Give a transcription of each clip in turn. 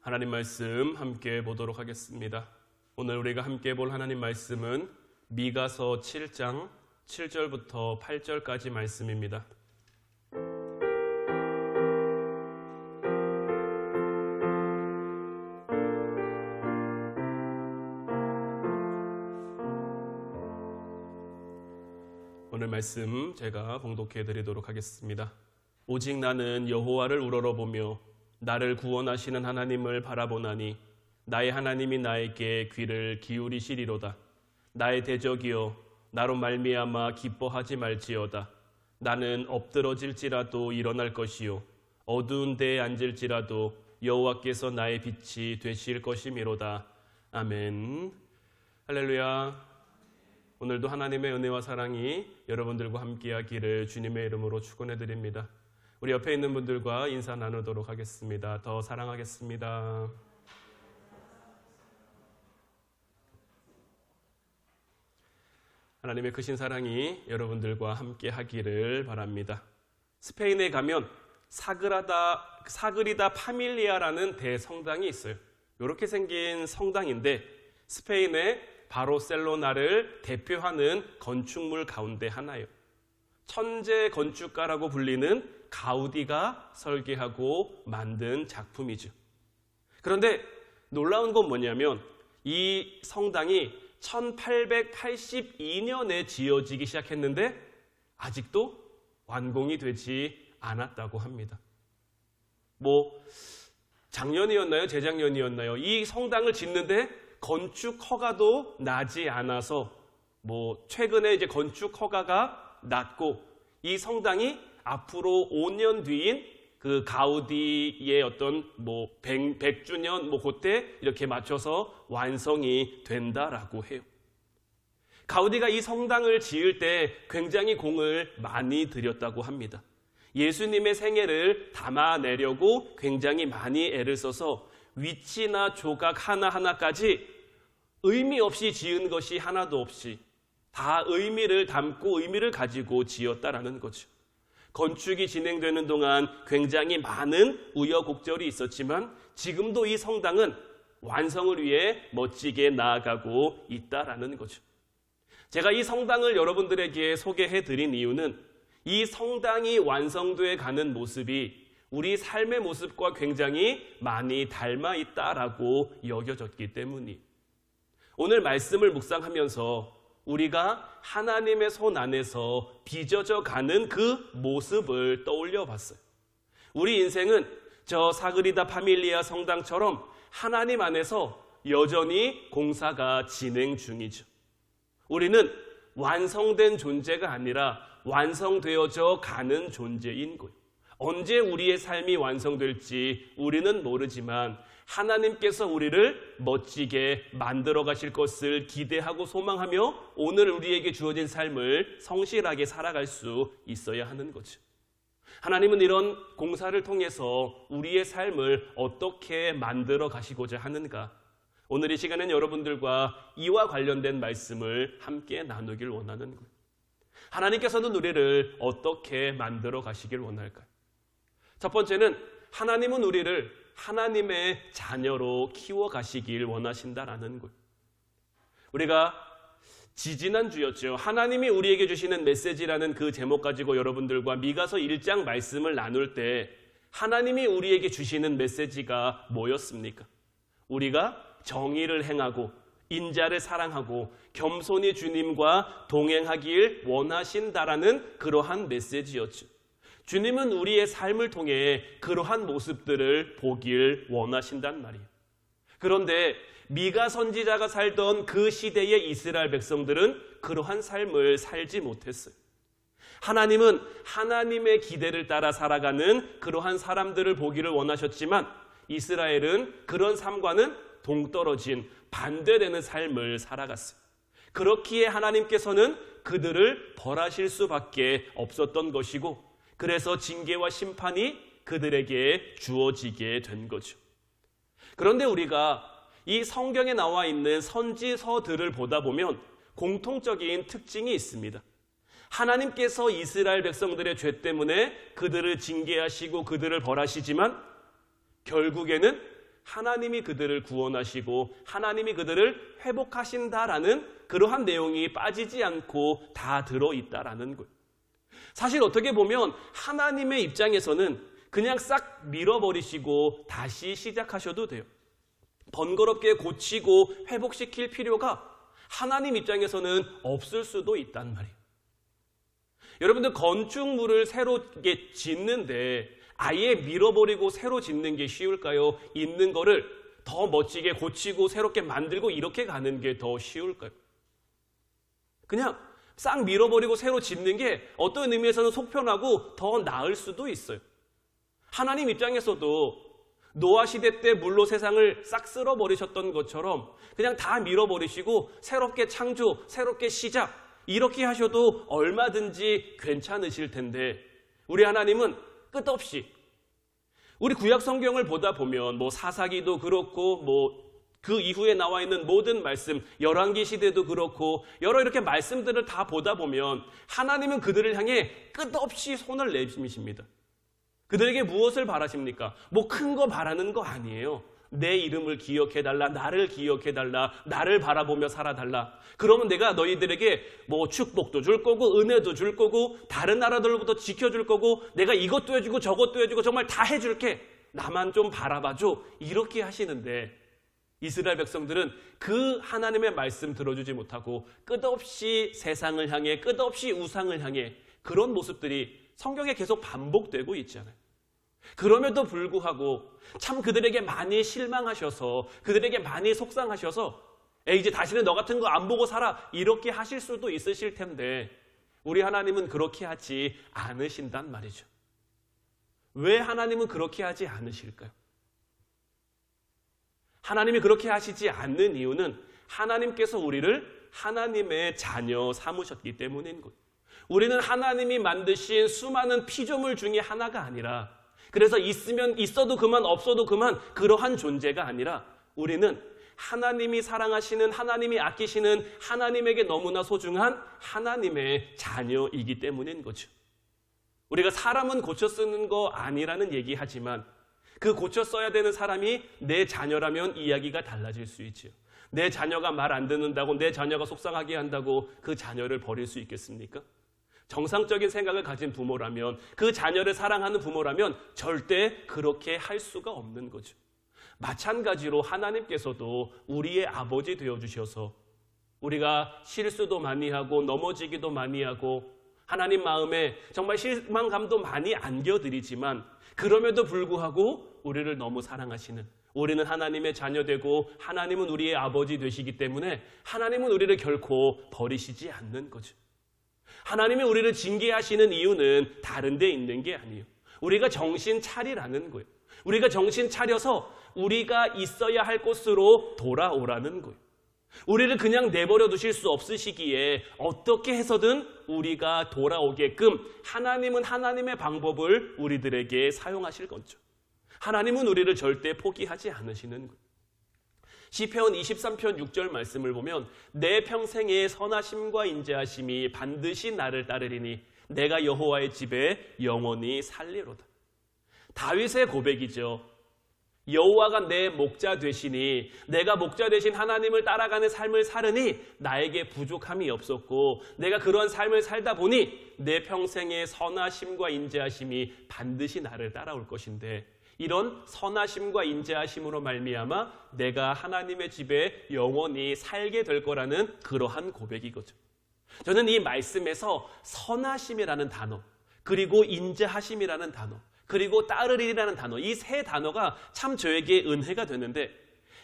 하나님 말씀 함께 보도록 하겠습니다. 오늘 우리가 함께 볼 하나님 말씀은 미가서 7장 7절부터 8절까지 말씀입니다. 오늘 말씀 제가 봉독해 드리도록 하겠습니다. 오직 나는 여호와를 우러러보며 나를 구원하시는 하나님을 바라보나니 나의 하나님이 나에게 귀를 기울이시리로다. 나의 대적이여 나로 말미암아 기뻐하지 말지어다. 나는 엎드러질지라도 일어날 것이요 어두운 데에 앉을지라도 여호와께서 나의 빛이 되실 것이미로다. 아멘. 할렐루야. 오늘도 하나님의 은혜와 사랑이 여러분들과 함께하기를 주님의 이름으로 축원해 드립니다. 우리 옆에 있는 분들과 인사 나누도록 하겠습니다. 더 사랑하겠습니다. 하나님의 크신 사랑이 여러분들과 함께하기를 바랍니다. 스페인에 가면 사그리다 파밀리아라는 대성당이 있어요. 이렇게 생긴 성당인데 스페인의 바르셀로나를 대표하는 건축물 가운데 하나예요. 천재 건축가라고 불리는 가우디가 설계하고 만든 작품이죠. 그런데 놀라운 건 뭐냐면 이 성당이 1882년에 지어지기 시작했는데 아직도 완공이 되지 않았다고 합니다. 작년이었나요? 재작년이었나요? 이 성당을 짓는데 건축 허가도 나지 않아서 최근에 이제 건축 허가가 났고 이 성당이 앞으로 5년 뒤인 그 가우디의 어떤 100주년 그때 이렇게 맞춰서 완성이 된다라고 해요. 가우디가 이 성당을 지을 때 굉장히 공을 많이 들였다고 합니다. 예수님의 생애를 담아내려고 굉장히 많이 애를 써서 위치나 조각 하나하나까지 의미 없이 지은 것이 하나도 없이 다 의미를 담고 의미를 가지고 지었다라는 거죠. 건축이 진행되는 동안 굉장히 많은 우여곡절이 있었지만 지금도 이 성당은 완성을 위해 멋지게 나아가고 있다라는 거죠. 제가 이 성당을 여러분들에게 소개해드린 이유는 이 성당이 완성돼 가는 모습이 우리 삶의 모습과 굉장히 많이 닮아 있다라고 여겨졌기 때문이에요. 오늘 말씀을 묵상하면서 우리가 하나님의 손 안에서 빚어져 가는 그 모습을 떠올려 봤어요. 우리 인생은 저 사그리다 파밀리아 성당처럼 하나님 안에서 여전히 공사가 진행 중이죠. 우리는 완성된 존재가 아니라 완성되어져 가는 존재인 거예요. 언제 우리의 삶이 완성될지 우리는 모르지만 하나님께서 우리를 멋지게 만들어 가실 것을 기대하고 소망하며 오늘 우리에게 주어진 삶을 성실하게 살아갈 수 있어야 하는 거죠. 하나님은 이런 공사를 통해서 우리의 삶을 어떻게 만들어 가시고자 하는가? 오늘 이 시간엔 여러분들과 이와 관련된 말씀을 함께 나누길 원하는 거예요. 하나님께서는 우리를 어떻게 만들어 가시길 원할까요? 첫 번째는 하나님은 우리를 하나님의 자녀로 키워가시길 원하신다라는 거예요. 우리가 지지난주였죠. 하나님이 우리에게 주시는 메시지라는 그 제목 가지고 여러분들과 미가서 1장 말씀을 나눌 때 하나님이 우리에게 주시는 메시지가 뭐였습니까? 우리가 정의를 행하고 인자를 사랑하고 겸손히 주님과 동행하길 원하신다라는 그러한 메시지였죠. 주님은 우리의 삶을 통해 그러한 모습들을 보길 원하신단 말이에요. 그런데 미가 선지자가 살던 그 시대의 이스라엘 백성들은 그러한 삶을 살지 못했어요. 하나님은 하나님의 기대를 따라 살아가는 그러한 사람들을 보기를 원하셨지만 이스라엘은 그런 삶과는 동떨어진 반대되는 삶을 살아갔어요. 그렇기에 하나님께서는 그들을 벌하실 수밖에 없었던 것이고 그래서 징계와 심판이 그들에게 주어지게 된 거죠. 그런데 우리가 이 성경에 나와 있는 선지서들을 보다 보면 공통적인 특징이 있습니다. 하나님께서 이스라엘 백성들의 죄 때문에 그들을 징계하시고 그들을 벌하시지만 결국에는 하나님이 그들을 구원하시고 하나님이 그들을 회복하신다라는 그러한 내용이 빠지지 않고 다 들어있다라는 거예요. 사실 어떻게 보면 하나님의 입장에서는 그냥 싹 밀어버리시고 다시 시작하셔도 돼요. 번거롭게 고치고 회복시킬 필요가 하나님 입장에서는 없을 수도 있단 말이에요. 여러분들 건축물을 새로 짓는데 아예 밀어버리고 새로 짓는 게 쉬울까요? 있는 거를 더 멋지게 고치고 새롭게 만들고 이렇게 가는 게 더 쉬울까요? 그냥 싹 밀어버리고 새로 짓는 게 어떤 의미에서는 속편하고 더 나을 수도 있어요. 하나님 입장에서도 노아 시대 때 물로 세상을 싹 쓸어버리셨던 것처럼 그냥 다 밀어버리시고 새롭게 창조, 새롭게 시작 이렇게 하셔도 얼마든지 괜찮으실 텐데 우리 하나님은 끝없이 우리 구약 성경을 보다 보면 뭐 사사기도 그렇고 뭐 그 이후에 나와 있는 모든 말씀, 열왕기 시대도 그렇고 여러 이렇게 말씀들을 다 보다 보면 하나님은 그들을 향해 끝없이 손을 내미십니다. 그들에게 무엇을 바라십니까? 뭐 큰 거 바라는 거 아니에요. 내 이름을 기억해달라, 나를 기억해달라, 나를 바라보며 살아달라. 그러면 내가 너희들에게 뭐 축복도 줄 거고 은혜도 줄 거고 다른 나라들로부터 지켜줄 거고 내가 이것도 해주고 저것도 해주고 정말 다 해줄게. 나만 좀 바라봐줘. 이렇게 하시는데 이스라엘 백성들은 그 하나님의 말씀 들어주지 못하고 끝없이 세상을 향해 끝없이 우상을 향해 그런 모습들이 성경에 계속 반복되고 있잖아요. 그럼에도 불구하고 참 그들에게 많이 실망하셔서 그들에게 많이 속상하셔서 이제 다시는 너 같은 거 안 보고 살아 이렇게 하실 수도 있으실 텐데 우리 하나님은 그렇게 하지 않으신단 말이죠. 왜 하나님은 그렇게 하지 않으실까요? 하나님이 그렇게 하시지 않는 이유는 하나님께서 우리를 하나님의 자녀 삼으셨기 때문인 거예요. 우리는 하나님이 만드신 수많은 피조물 중에 하나가 아니라 그래서 있으면 있어도 그만 없어도 그만 그러한 존재가 아니라 우리는 하나님이 사랑하시는 하나님이 아끼시는 하나님에게 너무나 소중한 하나님의 자녀이기 때문인 거죠. 우리가 사람은 고쳐 쓰는 거 아니라는 얘기하지만 그 고쳐 써야 되는 사람이 내 자녀라면 이야기가 달라질 수 있죠. 내 자녀가 말 안 듣는다고 내 자녀가 속상하게 한다고 그 자녀를 버릴 수 있겠습니까? 정상적인 생각을 가진 부모라면 그 자녀를 사랑하는 부모라면 절대 그렇게 할 수가 없는 거죠. 마찬가지로 하나님께서도 우리의 아버지 되어주셔서 우리가 실수도 많이 하고 넘어지기도 많이 하고 하나님 마음에 정말 실망감도 많이 안겨드리지만 그럼에도 불구하고 우리를 너무 사랑하시는 우리는 하나님의 자녀되고 하나님은 우리의 아버지 되시기 때문에 하나님은 우리를 결코 버리시지 않는 거죠. 하나님이 우리를 징계하시는 이유는 다른 데 있는 게 아니에요. 우리가 정신 차리라는 거예요. 우리가 정신 차려서 우리가 있어야 할 곳으로 돌아오라는 거예요. 우리를 그냥 내버려 두실 수 없으시기에 어떻게 해서든 우리가 돌아오게끔 하나님은 하나님의 방법을 우리들에게 사용하실 거죠. 하나님은 우리를 절대 포기하지 않으시는 거예요. 시편 23편 6절 말씀을 보면 내 평생의 선하심과 인자하심이 반드시 나를 따르리니 내가 여호와의 집에 영원히 살리로다. 다윗의 고백이죠. 여호와가 내 목자 되시니 내가 목자 되신 하나님을 따라가는 삶을 살으니 나에게 부족함이 없었고 내가 그런 삶을 살다 보니 내 평생의 선하심과 인자하심이 반드시 나를 따라올 것인데 이런 선하심과 인자하심으로 말미암아 내가 하나님의 집에 영원히 살게 될 거라는 그러한 고백이거죠. 저는 이 말씀에서 선하심이라는 단어 그리고 인자하심이라는 단어 그리고 따르리라는 단어 이 세 단어가 참 저에게 은혜가 되는데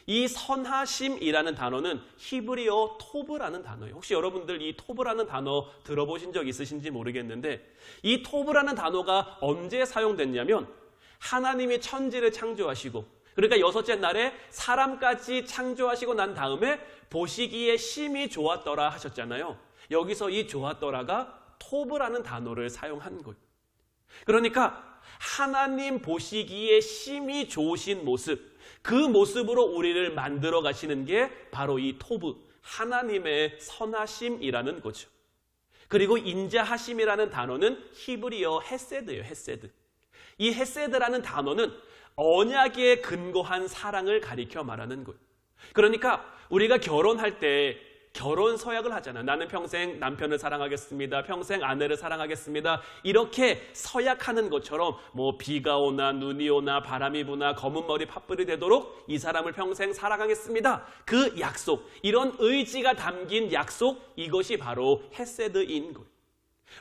이 선하심이라는 단어는 히브리어 토브라는 단어예요. 혹시 여러분들 이 토브라는 단어 들어보신 적 있으신지 모르겠는데 이 토브라는 단어가 언제 사용됐냐면 하나님이 천지를 창조하시고 그러니까 여섯째 날에 사람까지 창조하시고 난 다음에 보시기에 심히 좋았더라 하셨잖아요. 여기서 이 좋았더라가 토브라는 단어를 사용한 거예요. 그러니까 하나님 보시기에 심히 좋으신 모습 그 모습으로 우리를 만들어 가시는 게 바로 이 토브 하나님의 선하심이라는 거죠. 그리고 인자하심이라는 단어는 히브리어 헤세드예요. 헤세드. 이 헤세드라는 단어는 언약에 근거한 사랑을 가리켜 말하는 거예요. 그러니까 우리가 결혼할 때 결혼 서약을 하잖아요. 나는 평생 남편을 사랑하겠습니다. 평생 아내를 사랑하겠습니다. 이렇게 서약하는 것처럼 뭐 비가 오나 눈이 오나 바람이 부나 검은 머리 팥불이 되도록 이 사람을 평생 사랑하겠습니다. 그 약속, 이런 의지가 담긴 약속, 이것이 바로 헤세드인 거예요.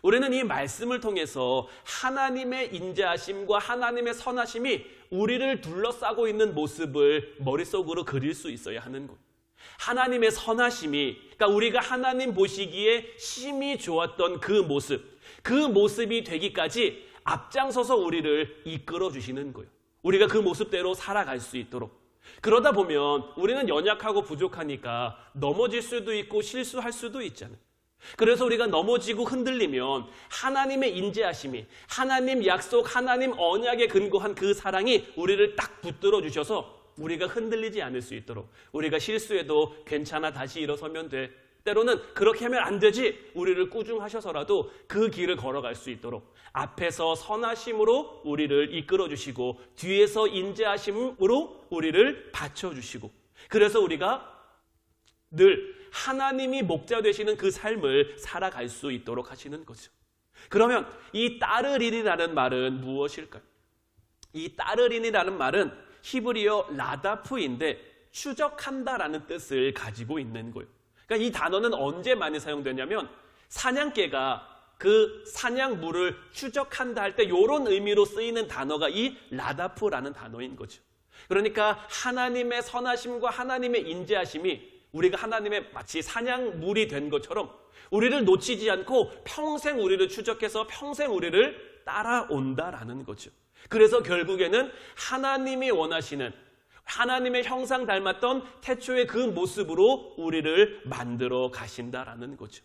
우리는 이 말씀을 통해서 하나님의 인자하심과 하나님의 선하심이 우리를 둘러싸고 있는 모습을 머릿속으로 그릴 수 있어야 하는 거예요. 하나님의 선하심이, 그러니까 우리가 하나님 보시기에 심히 좋았던 그 모습이 되기까지 앞장서서 우리를 이끌어 주시는 거예요. 우리가 그 모습대로 살아갈 수 있도록. 그러다 보면 우리는 연약하고 부족하니까 넘어질 수도 있고 실수할 수도 있잖아요. 그래서 우리가 넘어지고 흔들리면 하나님의 인자하심이, 하나님 약속, 하나님 언약에 근거한 그 사랑이 우리를 딱 붙들어 주셔서 우리가 흔들리지 않을 수 있도록, 우리가 실수해도 괜찮아, 다시 일어서면 돼, 때로는 그렇게 하면 안 되지, 우리를 꾸중하셔서라도 그 길을 걸어갈 수 있도록 앞에서 선하심으로 우리를 이끌어 주시고 뒤에서 인자하심으로 우리를 받쳐주시고, 그래서 우리가 늘 하나님이 목자 되시는 그 삶을 살아갈 수 있도록 하시는 거죠. 그러면 이 따르린이라는 말은 무엇일까요? 이 따르린이라는 말은 히브리어 라다프인데 추적한다라는 뜻을 가지고 있는 거예요. 그러니까 이 단어는 언제 많이 사용되냐면 사냥개가 그 사냥물을 추적한다 할 때 이런 의미로 쓰이는 단어가 이 라다프라는 단어인 거죠. 그러니까 하나님의 선하심과 하나님의 인자하심이 우리가 하나님의 마치 사냥물이 된 것처럼 우리를 놓치지 않고 평생 우리를 추적해서 평생 우리를 따라온다라는 거죠. 그래서 결국에는 하나님이 원하시는, 하나님의 형상 닮았던 태초의 그 모습으로 우리를 만들어 가신다라는 거죠.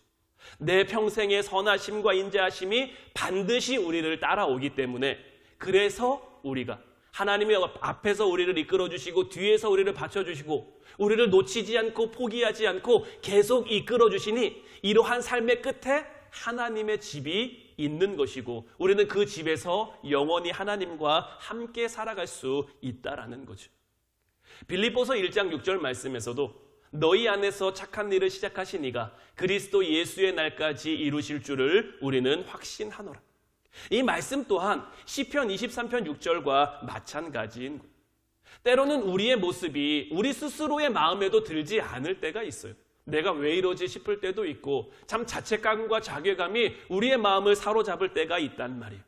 내 평생의 선하심과 인자하심이 반드시 우리를 따라오기 때문에, 그래서 우리가 하나님의 앞에서 우리를 이끌어주시고 뒤에서 우리를 받쳐주시고 우리를 놓치지 않고 포기하지 않고 계속 이끌어주시니 이러한 삶의 끝에 하나님의 집이 있는 것이고 우리는 그 집에서 영원히 하나님과 함께 살아갈 수 있다라는 거죠. 빌립보서 1장 6절 말씀에서도 너희 안에서 착한 일을 시작하신 이가 그리스도 예수의 날까지 이루실 줄을 우리는 확신하노라. 이 말씀 또한 시편 23편 6절과 마찬가지인 거예요. 때로는 우리의 모습이 우리 스스로의 마음에도 들지 않을 때가 있어요. 내가 왜 이러지 싶을 때도 있고 참 자책감과 자괴감이 우리의 마음을 사로잡을 때가 있단 말이에요.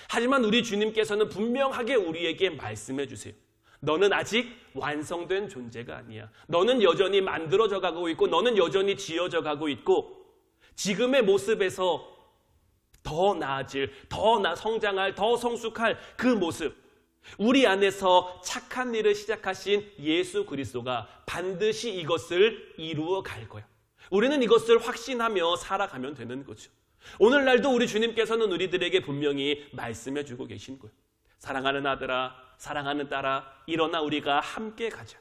하지만 우리 주님께서는 분명하게 우리에게 말씀해 주세요. 너는 아직 완성된 존재가 아니야. 너는 여전히 만들어져 가고 있고 너는 여전히 지어져 가고 있고 지금의 모습에서 더 나아질, 더 성장할, 더 성숙할 그 모습, 우리 안에서 착한 일을 시작하신 예수 그리스도가 반드시 이것을 이루어 갈 거야. 우리는 이것을 확신하며 살아가면 되는 거죠. 오늘날도 우리 주님께서는 우리들에게 분명히 말씀해 주고 계신 거예요. 사랑하는 아들아, 사랑하는 딸아, 일어나 우리가 함께 가자.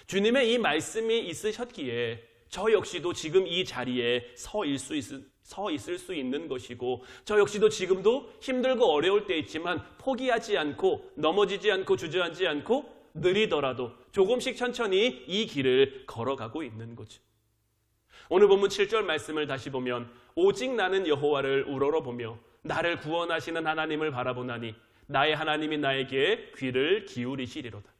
주님의 이 말씀이 있으셨기에 저 역시도 지금 이 자리에 서 있을 수 있는 것이고 저 역시도 지금도 힘들고 어려울 때 있지만 포기하지 않고 넘어지지 않고 주저앉지 않고 느리더라도 조금씩 천천히 이 길을 걸어가고 있는 거죠. 오늘 본문 7절 말씀을 다시 보면 오직 나는 여호와를 우러러보며 나를 구원하시는 하나님을 바라보나니 나의 하나님이 나에게 귀를 기울이시리로다.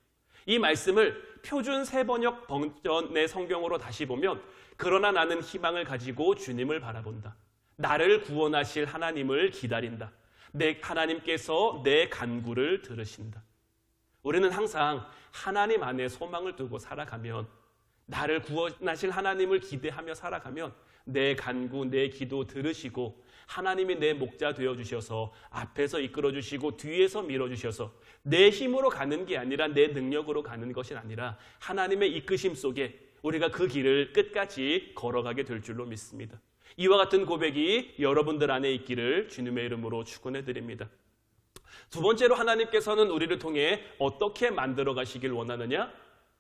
이 말씀을 표준 세번역 버전의 성경으로 다시 보면 그러나 나는 희망을 가지고 주님을 바라본다. 나를 구원하실 하나님을 기다린다. 내 하나님께서 내 간구를 들으신다. 우리는 항상 하나님 안에 소망을 두고 살아가면, 나를 구원하실 하나님을 기대하며 살아가면 내 간구, 내 기도 들으시고 하나님이 내 목자 되어주셔서 앞에서 이끌어주시고 뒤에서 밀어주셔서 내 힘으로 가는 게 아니라 내 능력으로 가는 것이 아니라 하나님의 이끄심 속에 우리가 그 길을 끝까지 걸어가게 될 줄로 믿습니다. 이와 같은 고백이 여러분들 안에 있기를 주님의 이름으로 축원해 드립니다. 두 번째로 하나님께서는 우리를 통해 어떻게 만들어 가시길 원하느냐?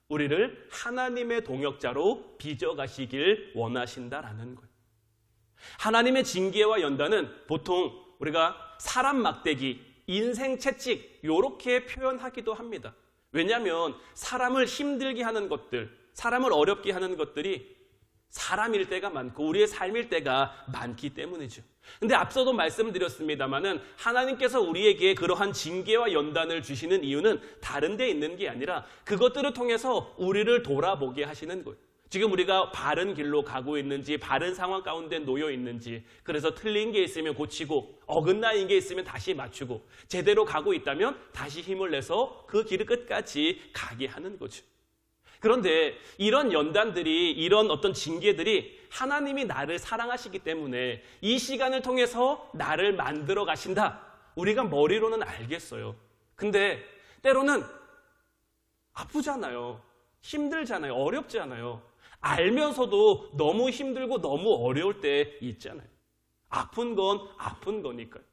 우리를 하나님의 동역자로 빚어가시길 원하신다라는 거예요. 하나님의 징계와 연단은 보통 우리가 사람 막대기, 인생 채찍 요렇게 표현하기도 합니다. 왜냐하면 사람을 힘들게 하는 것들, 사람을 어렵게 하는 것들이 사람일 때가 많고 우리의 삶일 때가 많기 때문이죠. 근데 앞서도 말씀드렸습니다마는 하나님께서 우리에게 그러한 징계와 연단을 주시는 이유는 다른 데 있는 게 아니라 그것들을 통해서 우리를 돌아보게 하시는 거예요. 지금 우리가 바른 길로 가고 있는지, 바른 상황 가운데 놓여 있는지, 그래서 틀린 게 있으면 고치고 어긋나인 게 있으면 다시 맞추고 제대로 가고 있다면 다시 힘을 내서 그 길을 끝까지 가게 하는 거죠. 그런데 이런 연단들이, 이런 어떤 징계들이 하나님이 나를 사랑하시기 때문에 이 시간을 통해서 나를 만들어 가신다. 우리가 머리로는 알겠어요. 근데 때로는 아프잖아요. 힘들잖아요. 어렵잖아요. 알면서도 너무 힘들고 너무 어려울 때 있잖아요. 아픈 건 아픈 거니까요.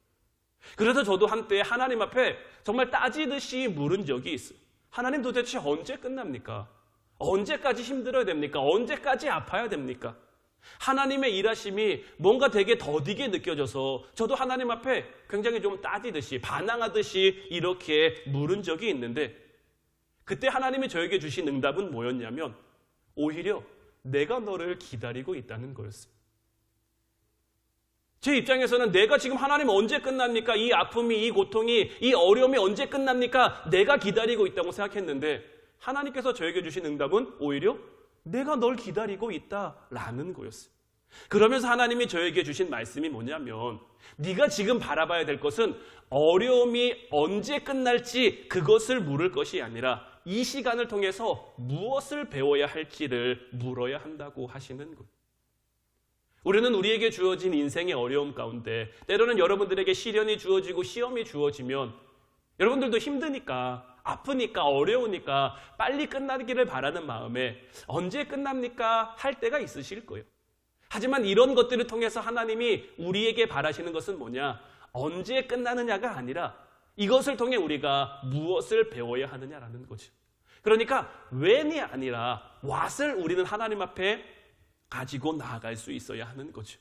그래서 저도 한때 하나님 앞에 정말 따지듯이 물은 적이 있어요. 하나님 도대체 언제 끝납니까? 언제까지 힘들어야 됩니까? 언제까지 아파야 됩니까? 하나님의 일하심이 뭔가 되게 더디게 느껴져서 저도 하나님 앞에 굉장히 좀 따지듯이 반항하듯이 이렇게 물은 적이 있는데 그때 하나님이 저에게 주신 응답은 뭐였냐면 오히려 내가 너를 기다리고 있다는 거였어요. 제 입장에서는 내가 지금 하나님 언제 끝납니까? 이 아픔이, 이 고통이, 이 어려움이 언제 끝납니까? 내가 기다리고 있다고 생각했는데 하나님께서 저에게 주신 응답은 오히려 내가 널 기다리고 있다라는 거였어요. 그러면서 하나님이 저에게 주신 말씀이 뭐냐면 네가 지금 바라봐야 될 것은 어려움이 언제 끝날지 그것을 물을 것이 아니라 이 시간을 통해서 무엇을 배워야 할지를 물어야 한다고 하시는 거예요. 우리는 우리에게 주어진 인생의 어려움 가운데 때로는 여러분들에게 시련이 주어지고 시험이 주어지면 여러분들도 힘드니까 아프니까 어려우니까 빨리 끝나기를 바라는 마음에 언제 끝납니까? 할 때가 있으실 거예요. 하지만 이런 것들을 통해서 하나님이 우리에게 바라시는 것은 뭐냐? 언제 끝나느냐가 아니라 이것을 통해 우리가 무엇을 배워야 하느냐라는 거죠. 그러니까 when이 아니라 what을 우리는 하나님 앞에 가지고 나아갈 수 있어야 하는 거죠.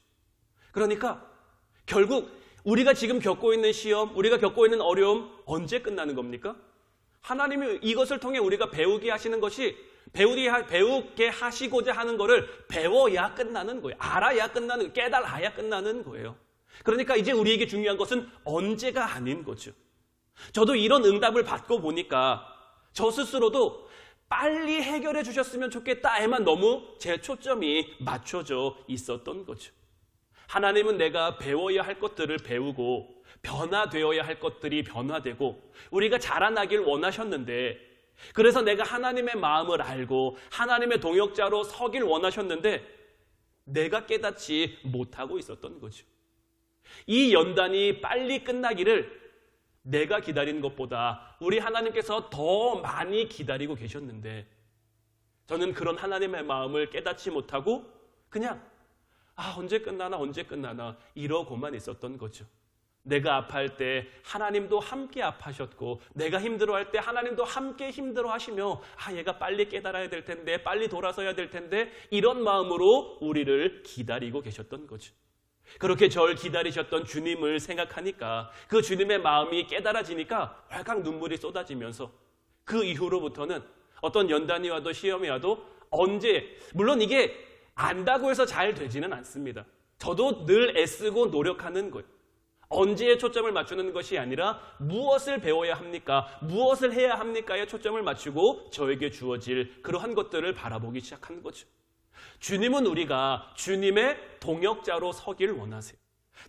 그러니까 결국 우리가 지금 겪고 있는 시험, 우리가 겪고 있는 어려움 언제 끝나는 겁니까? 하나님이 이것을 통해 우리가 배우게 하시는 것이 배우게 하시고자 하는 것을 배워야 끝나는 거예요. 알아야 끝나는, 깨달아야 끝나는 거예요. 그러니까 이제 우리에게 중요한 것은 언제가 아닌 거죠. 저도 이런 응답을 받고 보니까 저 스스로도 빨리 해결해 주셨으면 좋겠다에만 너무 제 초점이 맞춰져 있었던 거죠. 하나님은 내가 배워야 할 것들을 배우고 변화되어야 할 것들이 변화되고 우리가 자라나길 원하셨는데 그래서 내가 하나님의 마음을 알고 하나님의 동역자로 서길 원하셨는데 내가 깨닫지 못하고 있었던 거죠. 이 연단이 빨리 끝나기를 내가 기다리는 것보다 우리 하나님께서 더 많이 기다리고 계셨는데 저는 그런 하나님의 마음을 깨닫지 못하고 그냥 언제 끝나나 이러고만 있었던 거죠. 내가 아파할 때 하나님도 함께 아파하셨고 내가 힘들어할 때 하나님도 함께 힘들어하시며 얘가 빨리 깨달아야 될 텐데 빨리 돌아서야 될 텐데 이런 마음으로 우리를 기다리고 계셨던 거죠. 그렇게 절 기다리셨던 주님을 생각하니까 그 주님의 마음이 깨달아지니까 활칵 눈물이 쏟아지면서 그 이후로부터는 어떤 연단이 와도 시험이 와도 언제 물론 이게 안다고 해서 잘 되지는 않습니다. 저도 늘 애쓰고 노력하는 거예요. 언제에 초점을 맞추는 것이 아니라 무엇을 배워야 합니까? 무엇을 해야 합니까에 초점을 맞추고 저에게 주어질 그러한 것들을 바라보기 시작한 거죠. 주님은 우리가 주님의 동역자로 서길 원하세요.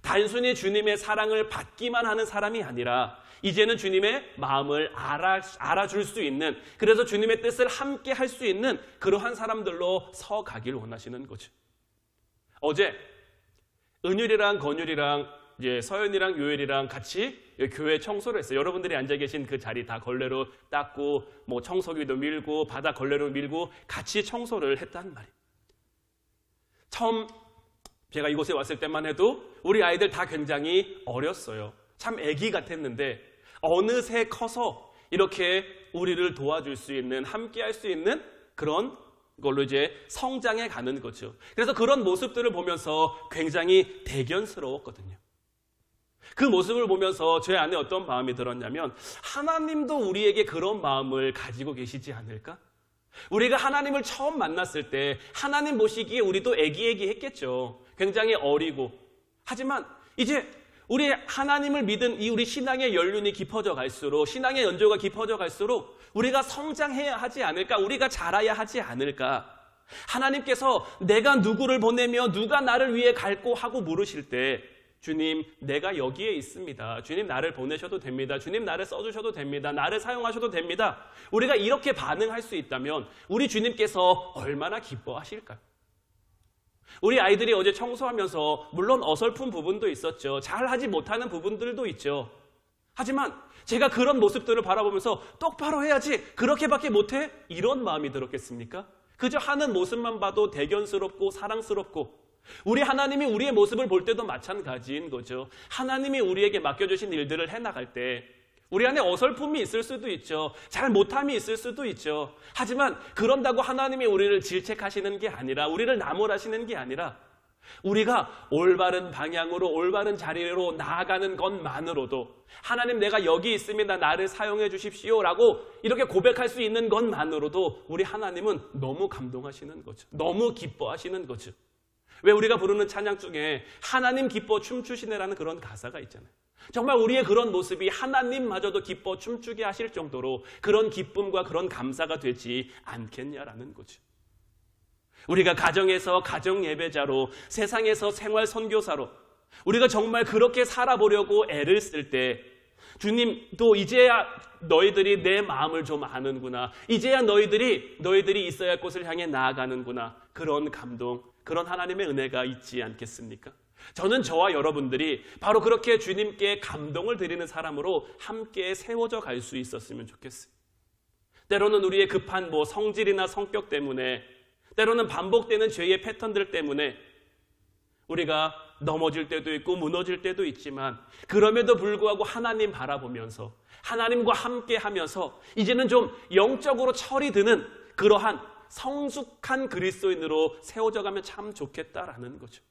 단순히 주님의 사랑을 받기만 하는 사람이 아니라 이제는 주님의 마음을 알아줄 수 있는 그래서 주님의 뜻을 함께 할 수 있는 그러한 사람들로 서가길 원하시는 거죠. 어제 은율이랑 건율이랑 이제 서연이랑 요엘이랑 같이 교회 청소를 했어요. 여러분들이 앉아 계신 그 자리 다 걸레로 닦고 뭐 청소기도 밀고 바닥 걸레로 밀고 같이 청소를 했단 말이에요. 처음 제가 이곳에 왔을 때만 해도 우리 아이들 다 굉장히 어렸어요. 참 아기 같았는데 어느새 커서 이렇게 우리를 도와줄 수 있는 함께 할 수 있는 그런 걸로 이제 성장해 가는 거죠. 그래서 그런 모습들을 보면서 굉장히 대견스러웠거든요. 그 모습을 보면서 제 안에 어떤 마음이 들었냐면 하나님도 우리에게 그런 마음을 가지고 계시지 않을까? 우리가 하나님을 처음 만났을 때 하나님 보시기에 우리도 애기애기했겠죠. 굉장히 어리고. 하지만 이제 우리 하나님을 믿은 이 우리 신앙의 연륜이 깊어져 갈수록, 신앙의 연조가 깊어져 갈수록 우리가 성장해야 하지 않을까? 우리가 자라야 하지 않을까? 하나님께서 내가 누구를 보내며 누가 나를 위해 갈고 하고 물으실 때 주님, 내가 여기에 있습니다. 주님, 나를 보내셔도 됩니다. 주님, 나를 써주셔도 됩니다. 나를 사용하셔도 됩니다. 우리가 이렇게 반응할 수 있다면 우리 주님께서 얼마나 기뻐하실까요? 우리 아이들이 어제 청소하면서 물론 어설픈 부분도 있었죠. 잘하지 못하는 부분들도 있죠. 하지만 제가 그런 모습들을 바라보면서 똑바로 해야지, 그렇게밖에 못해? 이런 마음이 들었겠습니까? 그저 하는 모습만 봐도 대견스럽고 사랑스럽고, 우리 하나님이 우리의 모습을 볼 때도 마찬가지인 거죠. 하나님이 우리에게 맡겨주신 일들을 해나갈 때 우리 안에 어설픔이 있을 수도 있죠. 잘 못함이 있을 수도 있죠. 하지만 그런다고 하나님이 우리를 질책하시는 게 아니라, 우리를 나무라시는 게 아니라, 우리가 올바른 방향으로 올바른 자리로 나아가는 것만으로도 하나님, 내가 여기 있습니다. 나를 사용해 주십시오 라고 이렇게 고백할 수 있는 것만으로도 우리 하나님은 너무 감동하시는 거죠. 너무 기뻐하시는 거죠. 왜 우리가 부르는 찬양 중에 하나님 기뻐 춤추시네라는 그런 가사가 있잖아요. 정말 우리의 그런 모습이 하나님마저도 기뻐 춤추게 하실 정도로 그런 기쁨과 그런 감사가 되지 않겠냐라는 거죠. 우리가 가정에서 가정 예배자로, 세상에서 생활 선교사로 우리가 정말 그렇게 살아보려고 애를 쓸 때 주님도 이제야 너희들이 내 마음을 좀 아는구나, 이제야 너희들이 있어야 할 곳을 향해 나아가는구나, 그런 감동, 그런 하나님의 은혜가 있지 않겠습니까? 저는 저와 여러분들이 바로 그렇게 주님께 감동을 드리는 사람으로 함께 세워져 갈 수 있었으면 좋겠어요. 때로는 우리의 급한 성질이나 성격 때문에, 때로는 반복되는 죄의 패턴들 때문에 우리가 넘어질 때도 있고 무너질 때도 있지만, 그럼에도 불구하고 하나님 바라보면서 하나님과 함께 하면서 이제는 좀 영적으로 철이 드는 그러한 성숙한 그리스도인으로 세워져 가면 참 좋겠다라는 거죠.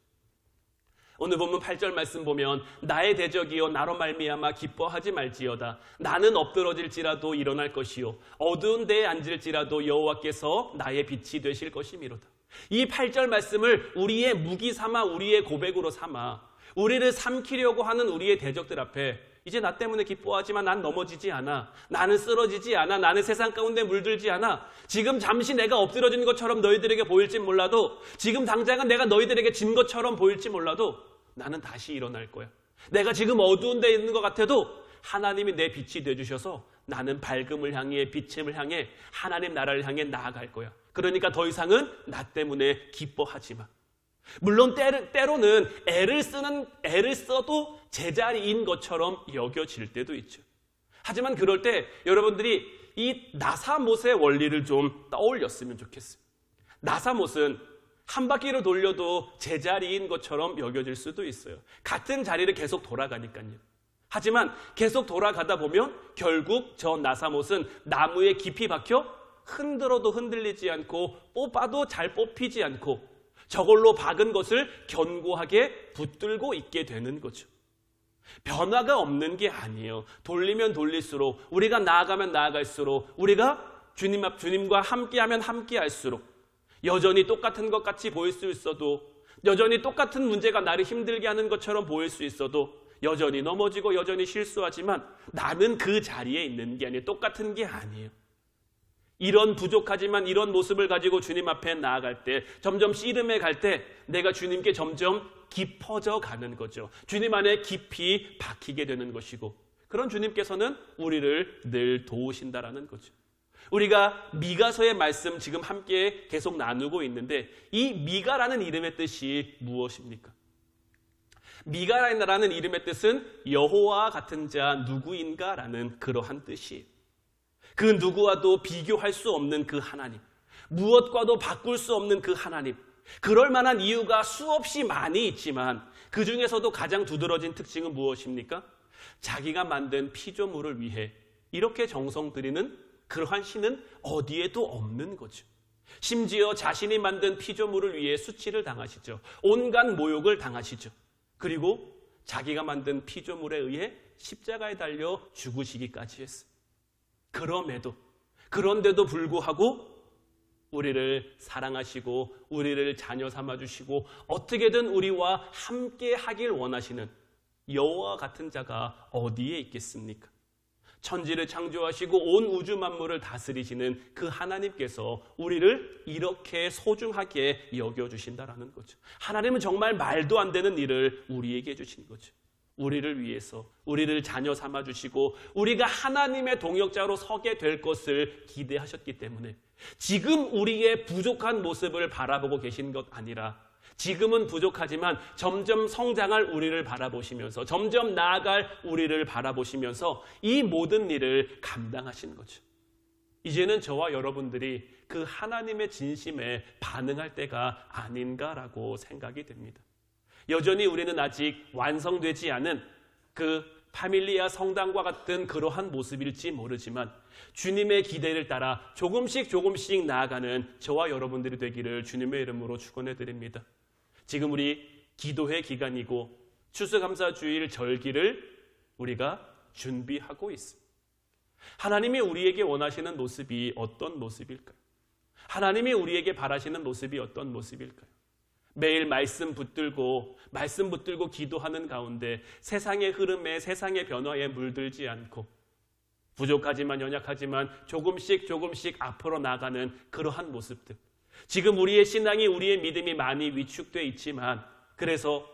오늘 본문 8절 말씀 보면 나의 대적이여 나로 말미암아 기뻐하지 말지어다. 나는 엎드러질지라도 일어날 것이요 어두운 데에 앉을지라도 여호와께서 나의 빛이 되실 것이미로다. 이 8절 말씀을 우리의 무기 삼아, 우리의 고백으로 삼아 우리를 삼키려고 하는 우리의 대적들 앞에, 이제 나 때문에 기뻐하지만 난 넘어지지 않아, 나는 쓰러지지 않아, 나는 세상 가운데 물들지 않아, 지금 잠시 내가 엎드러진 것처럼 너희들에게 보일지 몰라도, 지금 당장은 내가 너희들에게 진 것처럼 보일지 몰라도 나는 다시 일어날 거야. 내가 지금 어두운 데 있는 것 같아도 하나님이 내 빛이 되주셔서 나는 밝음을 향해, 빛임을 향해, 하나님 나라를 향해 나아갈 거야. 그러니까 더 이상은 나 때문에 기뻐하지 마. 물론 때로는 애를 써도 제자리인 것처럼 여겨질 때도 있죠. 하지만 그럴 때 여러분들이 이 나사못의 원리를 좀 떠올렸으면 좋겠어요. 나사못은 한 바퀴를 돌려도 제자리인 것처럼 여겨질 수도 있어요. 같은 자리를 계속 돌아가니까요. 하지만 계속 돌아가다 보면 결국 저 나사못은 나무에 깊이 박혀 흔들어도 흔들리지 않고 뽑아도 잘 뽑히지 않고 저걸로 박은 것을 견고하게 붙들고 있게 되는 거죠. 변화가 없는 게 아니에요. 돌리면 돌릴수록, 우리가 나아가면 나아갈수록, 우리가 주님과 함께하면 함께할수록 여전히 똑같은 것 같이 보일 수 있어도, 여전히 똑같은 문제가 나를 힘들게 하는 것처럼 보일 수 있어도, 여전히 넘어지고 여전히 실수하지만 나는 그 자리에 있는 게 아니에요. 똑같은 게 아니에요. 이런 부족하지만 이런 모습을 가지고 주님 앞에 나아갈 때, 점점 씨름해 갈 때 내가 주님께 점점 깊어져 가는 거죠. 주님 안에 깊이 박히게 되는 것이고, 그런 주님께서는 우리를 늘 도우신다라는 거죠. 우리가 미가서의 말씀 지금 함께 계속 나누고 있는데, 이 미가라는 이름의 뜻이 무엇입니까? 미가라는 이름의 뜻은 여호와 같은 자 누구인가라는 그러한 뜻이에요. 그 누구와도 비교할 수 없는 그 하나님, 무엇과도 바꿀 수 없는 그 하나님, 그럴 만한 이유가 수없이 많이 있지만 그 중에서도 가장 두드러진 특징은 무엇입니까? 자기가 만든 피조물을 위해 이렇게 정성 들이는 그러한 신은 어디에도 없는 거죠. 심지어 자신이 만든 피조물을 위해 수치를 당하시죠. 온갖 모욕을 당하시죠. 그리고 자기가 만든 피조물에 의해 십자가에 달려 죽으시기까지 했어요. 그런데도 불구하고 우리를 사랑하시고 우리를 자녀 삼아주시고 어떻게든 우리와 함께 하길 원하시는 여호와 같은 자가 어디에 있겠습니까? 천지를 창조하시고 온 우주 만물을 다스리시는 그 하나님께서 우리를 이렇게 소중하게 여겨주신다라는 거죠. 하나님은 정말 말도 안 되는 일을 우리에게 해주신 거죠. 우리를 위해서 우리를 자녀 삼아주시고 우리가 하나님의 동역자로 서게 될 것을 기대하셨기 때문에 지금 우리의 부족한 모습을 바라보고 계신 것 아니라 지금은 부족하지만 점점 성장할 우리를 바라보시면서 점점 나아갈 우리를 바라보시면서 이 모든 일을 감당하시는 거죠. 이제는 저와 여러분들이 그 하나님의 진심에 반응할 때가 아닌가라고 생각이 됩니다. 여전히 우리는 아직 완성되지 않은 그 파밀리아 성당과 같은 그러한 모습일지 모르지만 주님의 기대를 따라 조금씩 나아가는 저와 여러분들이 되기를 주님의 이름으로 축원해 드립니다. 지금 우리 기도회 기간이고 추수감사주일 절기를 우리가 준비하고 있습니다. 하나님이 우리에게 원하시는 모습이 어떤 모습일까요? 하나님이 우리에게 바라시는 모습이 어떤 모습일까요? 매일 말씀 붙들고 기도하는 가운데 세상의 흐름에 세상의 변화에 물들지 않고 부족하지만 연약하지만 조금씩 앞으로 나가는 그러한 모습들. 지금 우리의 신앙이 우리의 믿음이 많이 위축되어 있지만 그래서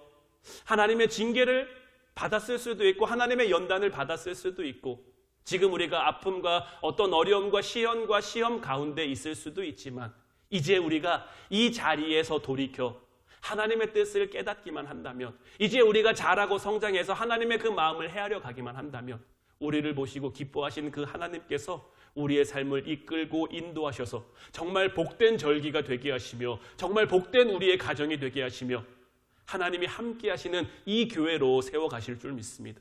하나님의 징계를 받았을 수도 있고 하나님의 연단을 받았을 수도 있고 지금 우리가 아픔과 어떤 어려움과 시험 가운데 있을 수도 있지만 이제 우리가 이 자리에서 돌이켜 하나님의 뜻을 깨닫기만 한다면 이제 우리가 자라고 성장해서 하나님의 그 마음을 헤아려 가기만 한다면 우리를 보시고 기뻐하신 그 하나님께서 우리의 삶을 이끌고 인도하셔서 정말 복된 절기가 되게 하시며 정말 복된 우리의 가정이 되게 하시며 하나님이 함께 하시는 이 교회로 세워가실 줄 믿습니다.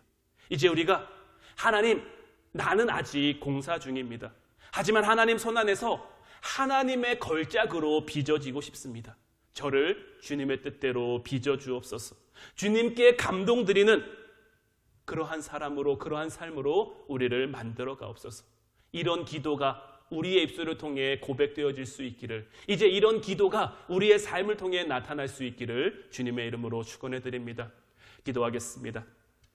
이제 우리가 하나님 나는 아직 공사 중입니다. 하지만 하나님 손안에서 하나님의 걸작으로 빚어지고 싶습니다. 저를 주님의 뜻대로 빚어주옵소서. 주님께 감동드리는 그러한 사람으로 그러한 삶으로 우리를 만들어 가옵소서. 이런 기도가 우리의 입술을 통해 고백되어질 수 있기를 이제 이런 기도가 우리의 삶을 통해 나타날 수 있기를 주님의 이름으로 축원해 드립니다. 기도하겠습니다.